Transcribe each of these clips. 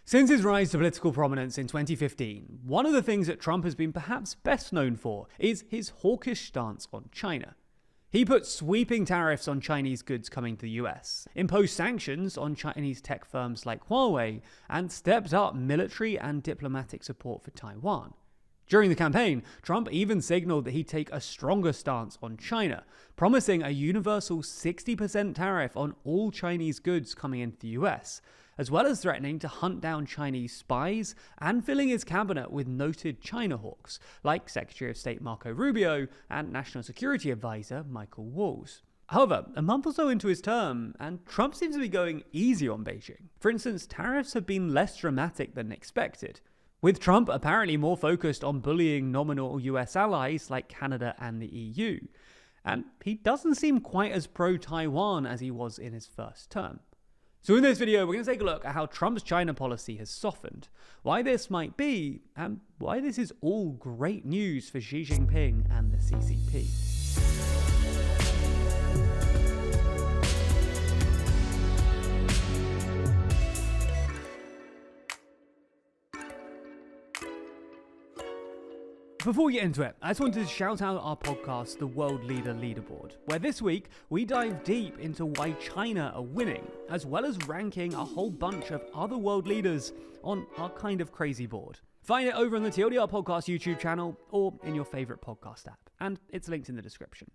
Since his rise to political prominence in 2015, one of the things that Trump has been perhaps best known for is his hawkish stance on China. He put sweeping tariffs on Chinese goods coming to the US, imposed sanctions on Chinese tech firms like Huawei, and stepped up military and diplomatic support for Taiwan. During the campaign, Trump even signaled that he'd take a stronger stance on China, promising a universal 60% tariff on all Chinese goods coming into the US, as well as threatening to hunt down Chinese spies and filling his cabinet with noted China hawks, like Secretary of State Marco Rubio and National Security Advisor Michael Waltz. However, a month or so into his term, and Trump seems to be going easy on Beijing. For instance, tariffs have been less dramatic than expected, with Trump apparently more focused on bullying nominal US allies like Canada and the EU. And he doesn't seem quite as pro-Taiwan as he was in his first term. So in this video, we're going to take a look at how Trump's China policy has softened, why this might be, and why this is all great news for Xi Jinping and the CCP. Before we get into it, I just wanted to shout out our podcast, The World Leader Leaderboard, where this week we dive deep into why China are winning, as well as ranking a whole bunch of other world leaders on our kind of crazy board. Find it over on the TLDR Podcast YouTube channel or in your favorite podcast app, and it's linked in the description.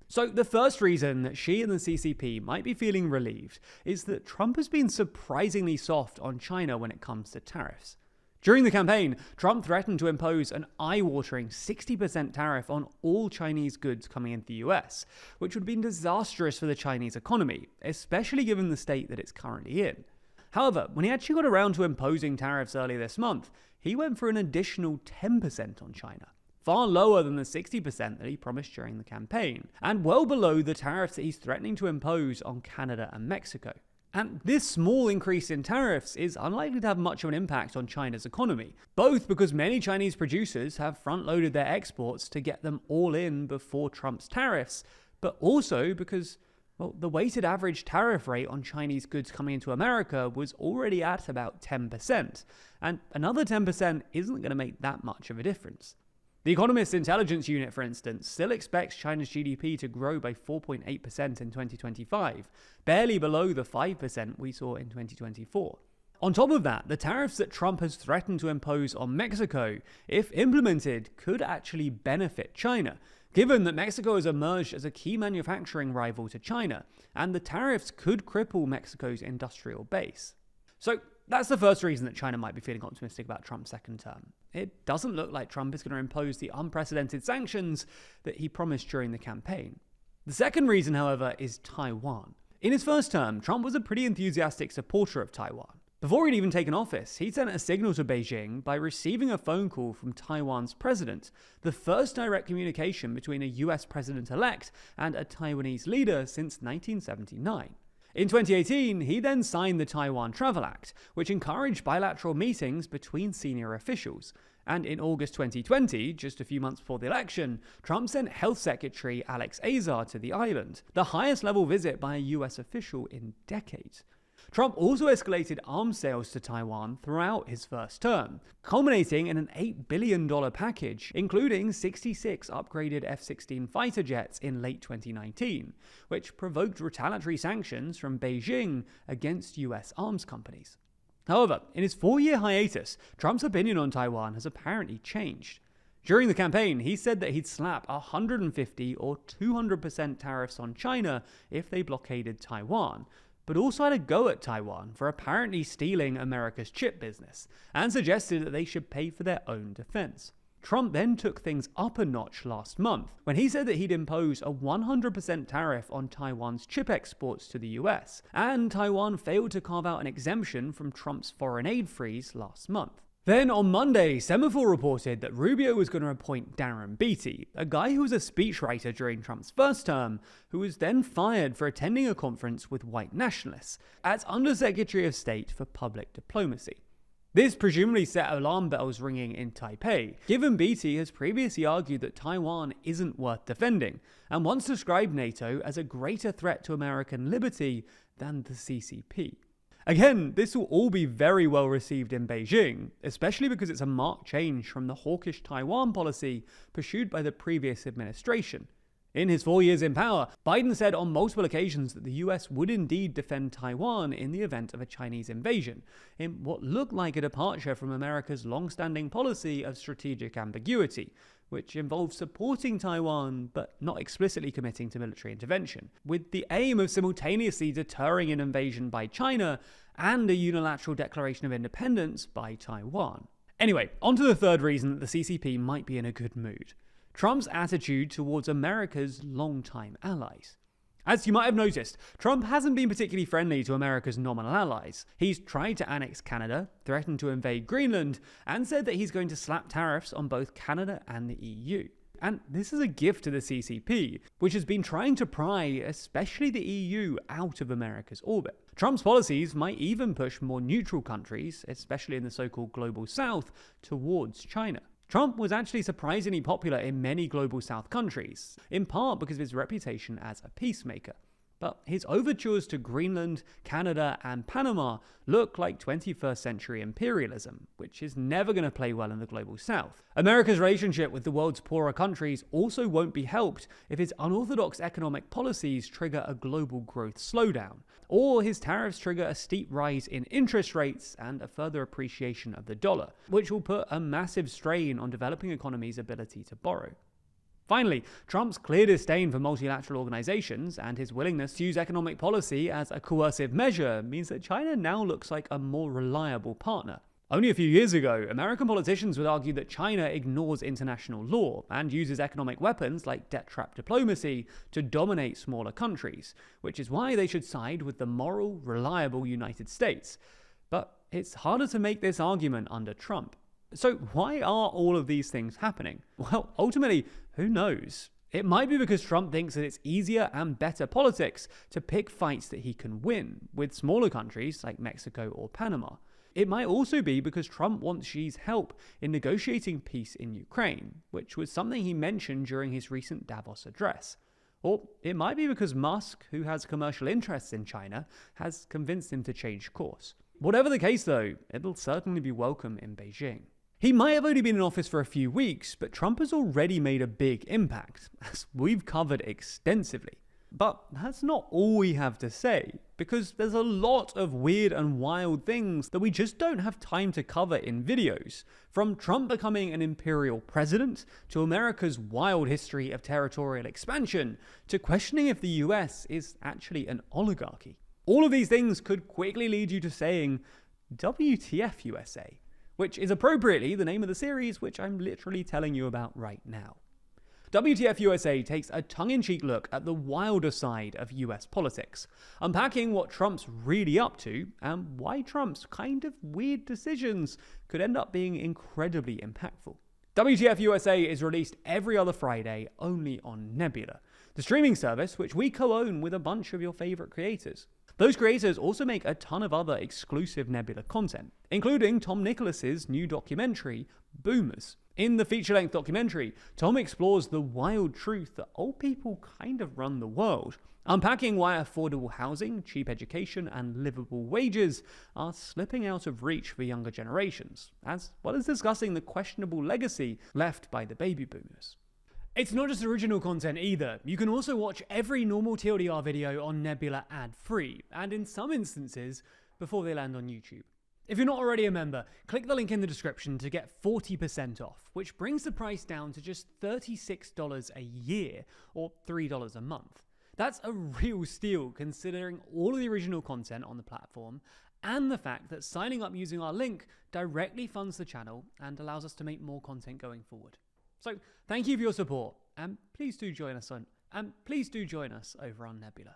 So the first reason that Xi and the CCP might be feeling relieved is that Trump has been surprisingly soft on China when it comes to tariffs. During the campaign, Trump threatened to impose an eye-watering 60% tariff on all Chinese goods coming into the US, which would have been disastrous for the Chinese economy, especially given the state that it's currently in. However, when he actually got around to imposing tariffs earlier this month, he went for an additional 10% on China, far lower than the 60% that he promised during the campaign, and well below the tariffs that he's threatening to impose on Canada and Mexico. And this small increase in tariffs is unlikely to have much of an impact on China's economy, both because many Chinese producers have front-loaded their exports to get them all in before Trump's tariffs, but also because, well, the weighted average tariff rate on Chinese goods coming into America was already at about 10%, and another 10% isn't going to make that much of a difference. The Economist Intelligence Unit, for instance, still expects China's GDP to grow by 4.8% in 2025, barely below the 5% we saw in 2024. On top of that, the tariffs that Trump has threatened to impose on Mexico, if implemented, could actually benefit China, given that Mexico has emerged as a key manufacturing rival to China, and the tariffs could cripple Mexico's industrial base. So that's the first reason that China might be feeling optimistic about Trump's second term. It doesn't look like Trump is going to impose the unprecedented sanctions that he promised during the campaign. The second reason, however, is Taiwan. In his first term, Trump was a pretty enthusiastic supporter of Taiwan. Before he'd even taken office, he'd sent a signal to Beijing by receiving a phone call from Taiwan's president, the first direct communication between a US president-elect and a Taiwanese leader since 1979. In 2018, he then signed the Taiwan Travel Act, which encouraged bilateral meetings between senior officials. And in August 2020, just a few months before the election, Trump sent Health Secretary Alex Azar to the island, the highest level visit by a US official in decades. Trump also escalated arms sales to Taiwan throughout his first term, culminating in an $8 billion package, including 66 upgraded F-16 fighter jets in late 2019, which provoked retaliatory sanctions from Beijing against US arms companies. However, in his 4-year hiatus, Trump's opinion on Taiwan has apparently changed. During the campaign, he said that he'd slap 150 or 200% tariffs on China if they blockaded Taiwan, but also had a go at Taiwan for apparently stealing America's chip business, and suggested that they should pay for their own defense. Trump then took things up a notch last month, when he said that he'd impose a 100% tariff on Taiwan's chip exports to the US, and Taiwan failed to carve out an exemption from Trump's foreign aid freeze last month. Then on Monday, Semaphore reported that Rubio was going to appoint Darren Beattie, a guy who was a speechwriter during Trump's first term, who was then fired for attending a conference with white nationalists, as Undersecretary of State for Public Diplomacy. This presumably set alarm bells ringing in Taipei, given Beattie has previously argued that Taiwan isn't worth defending, and once described NATO as a greater threat to American liberty than the CCP. Again, this will all be very well received in Beijing, especially because it's a marked change from the hawkish Taiwan policy pursued by the previous administration. In his 4 years in power, Biden said on multiple occasions that the US would indeed defend Taiwan in the event of a Chinese invasion, in what looked like a departure from America's long-standing policy of strategic ambiguity, which involves supporting Taiwan but not explicitly committing to military intervention, with the aim of simultaneously deterring an invasion by China and a unilateral declaration of independence by Taiwan. Anyway, on to the third reason that the CCP might be in a good mood: Trump's attitude towards America's longtime allies. As you might have noticed, Trump hasn't been particularly friendly to America's nominal allies. He's tried to annex Canada, threatened to invade Greenland, and said that he's going to slap tariffs on both Canada and the EU. And this is a gift to the CCP, which has been trying to pry especially the EU out of America's orbit. Trump's policies might even push more neutral countries, especially in the so-called Global South, towards China. Trump was actually surprisingly popular in many Global South countries, in part because of his reputation as a peacemaker. But his overtures to Greenland, Canada, and Panama look like 21st century imperialism, which is never going to play well in the Global South. America's relationship with the world's poorer countries also won't be helped if his unorthodox economic policies trigger a global growth slowdown, or his tariffs trigger a steep rise in interest rates and a further appreciation of the dollar, which will put a massive strain on developing economies' ability to borrow. Finally, Trump's clear disdain for multilateral organizations and his willingness to use economic policy as a coercive measure means that China now looks like a more reliable partner. Only a few years ago, American politicians would argue that China ignores international law and uses economic weapons like debt trap diplomacy to dominate smaller countries, which is why they should side with the moral, reliable United States. But it's harder to make this argument under Trump. So why are all of these things happening? Well, ultimately, who knows? It might be because Trump thinks that it's easier and better politics to pick fights that he can win with smaller countries like Mexico or Panama. It might also be because Trump wants Xi's help in negotiating peace in Ukraine, which was something he mentioned during his recent Davos address. Or it might be because Musk, who has commercial interests in China, has convinced him to change course. Whatever the case though, it'll certainly be welcome in Beijing. He might have only been in office for a few weeks, but Trump has already made a big impact, as we've covered extensively. But that's not all we have to say, because there's a lot of weird and wild things that we just don't have time to cover in videos. From Trump becoming an imperial president, to America's wild history of territorial expansion, to questioning if the US is actually an oligarchy. All of these things could quickly lead you to saying, WTF USA? Which is appropriately the name of the series, which I'm literally telling you about right now. WTF USA takes a tongue-in-cheek look at the wilder side of US politics, unpacking what Trump's really up to and why Trump's kind of weird decisions could end up being incredibly impactful. WTF USA is released every other Friday only on Nebula, the streaming service which we co-own with a bunch of your favorite creators. Those creators also make a ton of other exclusive Nebula content, including Tom Nicholas's new documentary, Boomers. In the feature-length documentary, Tom explores the wild truth that old people kind of run the world, unpacking why affordable housing, cheap education, and livable wages are slipping out of reach for younger generations, as well as discussing the questionable legacy left by the baby boomers. It's not just original content either. You can also watch every normal TLDR video on Nebula ad-free, and in some instances, before they land on YouTube. If you're not already a member, click the link in the description to get 40% off, which brings the price down to just $36 a year, or $3 a month. That's a real steal considering all of the original content on the platform, and the fact that signing up using our link directly funds the channel and allows us to make more content going forward. So thank you for your support, and please do join us over on Nebula.